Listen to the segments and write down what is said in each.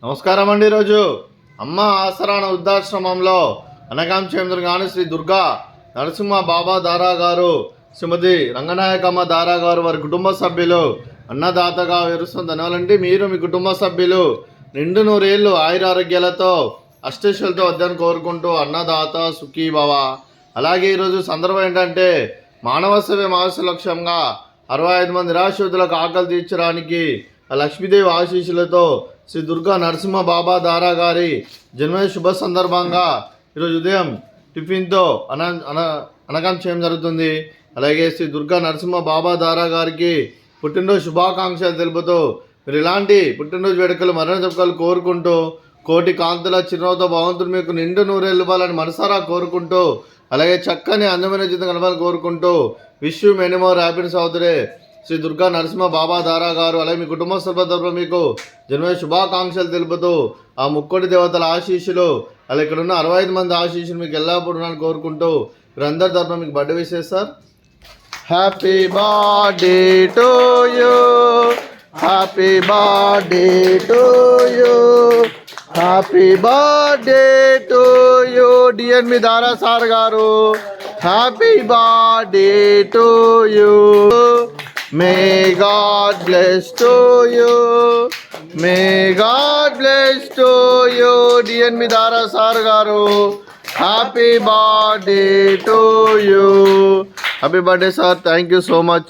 నమస్కారం అండి. ఈరోజు అమ్మ ఆసరాన వృద్ధాశ్రమంలో అనగాంచేంద్రగాని శ్రీ దుర్గా నరసింహ బాబా దారా గారు, శ్రీమతి రంగనాయకమ్మ దారా గారు వారి కుటుంబ సభ్యులు అన్నదాతగా విరుస్తున్న ధనాలండి. మీరు మీ కుటుంబ సభ్యులు నిండు నూరేళ్ళు ఆయురారోగ్యాలతో అష్టైశ్వర్యాలతో వద్దని కోరుకుంటూ అన్నదాత సుఖీ భవ. అలాగే ఈరోజు సందర్భం ఏంటంటే మానవ సేవే మహస్సు లక్ష్యంగా 65 మంది నిరాశ్రితులకు ఆకలి తీర్చడానికి లక్ష్మీదేవి ఆశీస్సులతో శ్రీ దుర్గా నరసింహ బాబా దారా గారి జన్మదిన శుభ సందర్భంగా ఈరోజు ఉదయం టిఫిన్తో అనగం చేయడం జరుగుతుంది. అలాగే శ్రీ దుర్గా నరసింహ బాబా దారా గారికి పుట్టినరోజు శుభాకాంక్షలు తెలుపుతూ మీరు ఇలాంటి పుట్టినరోజు వేడుకలు మరణ జరుపుకోవాలని కోరుకుంటూ కోటి కాంతుల చిరునవ్వుతో భగవంతుడు మీకు నిండు నూరేళ్ళు ఇవ్వాలని మనసారా కోరుకుంటూ అలాగే చక్కని అందమైన జీవితం కలపాలని కోరుకుంటూ wish you many more happiness అవుతుడే శ్రీ దుర్గా నరసింహ బాబా దారా గారు అలాగే మీ కుటుంబ సభ్యుల తరపున మీకు జన్మదిన శుభాకాంక్షలు తెలుపుతూ ఆ ముక్కోటి దేవతల ఆశీస్సులు అలా ఇక్కడ ఉన్న 65 మంది ఆశీస్సులు మీకు ఎల్లప్పుడూ ఉన్నారని కోరుకుంటూ మీరందరి తరపున మీకు birthday wishes sir. Happy birthday to you, happy birthday to you, happy birthday to you డిఎన్మి Dara sir garu. Happy birthday to you. May God bless to you. May God bless to you. DNB Dara Sar Garu. Happy birthday to you. Happy birthday sir. Thank you so much.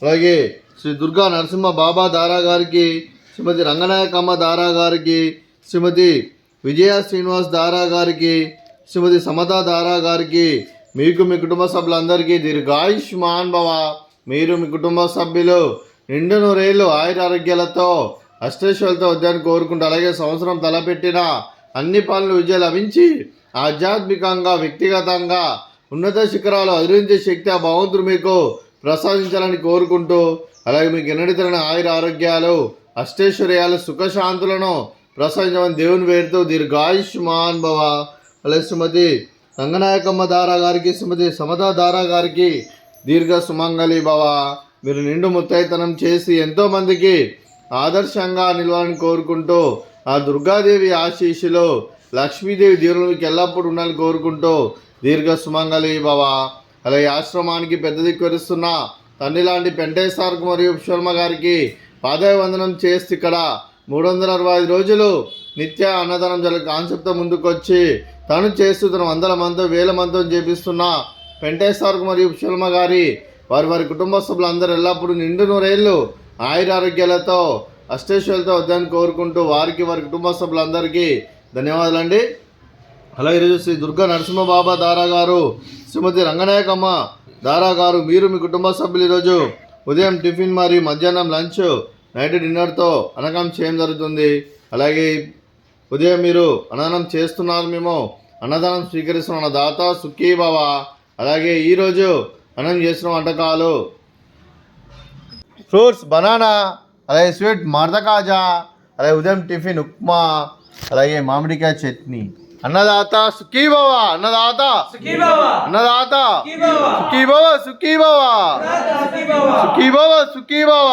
అలాగే శ్రీ దుర్గా నరసింహ బాబా దారా గారికి, శ్రీమతి రంగనాయకమ్మ దారా గారికి, శ్రీమతి విజయ శ్రీనివాస్ దారా గారికి, శ్రీమతి సమతా దారా గారికి, మీకు మీ కుటుంబ సభ్యులందరికీ దీర్ఘాయుష్మాన్ భవ. మీరు మీ కుటుంబ సభ్యులు నిండు నూరేళ్ళు ఆయురారోగ్యాలతో అష్టైశ్వర్యాలతో వద్దని కోరుకుంటూ అలాగే సంవత్సరం తలపెట్టిన అన్ని పనులు విజయం లభించి ఆధ్యాత్మికంగా వ్యక్తిగతంగా ఉన్నత శిఖరాలు అధిరించే శక్తి ఆ భగవంతుడు మీకు ప్రసాదించాలని కోరుకుంటూ అలాగే మీకు ఎన్నడితరమైన ఆయుర ఆరోగ్యాలు అష్టైశ్వర్యాలు సుఖశాంతులను ప్రసాదించమని దేవుని వేడుతూ దీర్ఘాయుష్మాన్ భవ. అలాగే శ్రీమతి రంగనాయకమ్మ దారా గారికి, శ్రీమతి సమతా దారా గారికి దీర్ఘ సుమంగళి భవ. మీరు నిండు ముత్తైతనం చేసి ఎంతోమందికి ఆదర్శంగా నిలవాలని కోరుకుంటూ ఆ దుర్గాదేవి ఆశీస్సులు లక్ష్మీదేవి దీవులు మీకు ఎల్లప్పుడూ ఉండాలని కోరుకుంటూ దీర్ఘ సుమంగళి భవ. అలాగే ఆశ్రమానికి పెద్ద దిక్కువరిస్తున్న తండ్రి లాంటి పెంటేశ్వరకు మరియు శర్మ గారికి పాదాభివందనం చేసి ఇక్కడ 365 రోజులు నిత్య అన్నదానం జరిగే కాన్సెప్ట్తో ముందుకొచ్చి తను చేస్తూ తన వందల మంది వేల మందితో చేపిస్తున్న పెంటేశ్వరకు మరియు శర్మ గారి వారి కుటుంబ సభ్యులందరూ ఎల్లప్పుడూ నిండు నూరేళ్ళు ఆయురారోగ్యాలతో అష్టైశ్వర్యాలతో వద్దని కోరుకుంటూ వారి కుటుంబ సభ్యులందరికీ ధన్యవాదాలండి. అలాగే ఈరోజు శ్రీ దుర్గా నరసింహ బాబా దారా గారు, శ్రీమతి రంగనాయకమ్మ దారా గారు, మీరు మీ కుటుంబ సభ్యులు ఈరోజు ఉదయం టిఫిన్ మరియు మధ్యాహ్నం లంచ్ నైట్ డిన్నర్తో అన్నదానం చేయడం జరుగుతుంది. అలాగే ఉదయం మీరు అన్నదానం చేస్తున్నారు, మేము అన్నదానం స్వీకరిస్తున్న దాత సుఖీ భవ. అలాగే ఈరోజు అన్నం చేసిన వంటకాలు ఫ్రూట్స్ బనానా, అలాగే స్వీట్ మర్దకాజా, అలాగే ఉదయం టిఫిన్ ఉప్మా, అలాగే మామిడికాయ చట్నీ. అన్నదాత సుఖీ భవ, అన్నదాత సుఖీ భవ, అన్నదాత సుఖీ భవ, సుఖీ భవ, సుఖీ భవ, సుఖీ భవ.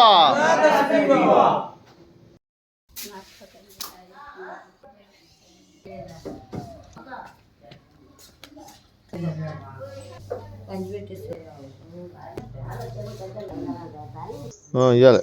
ఇవ్వాలి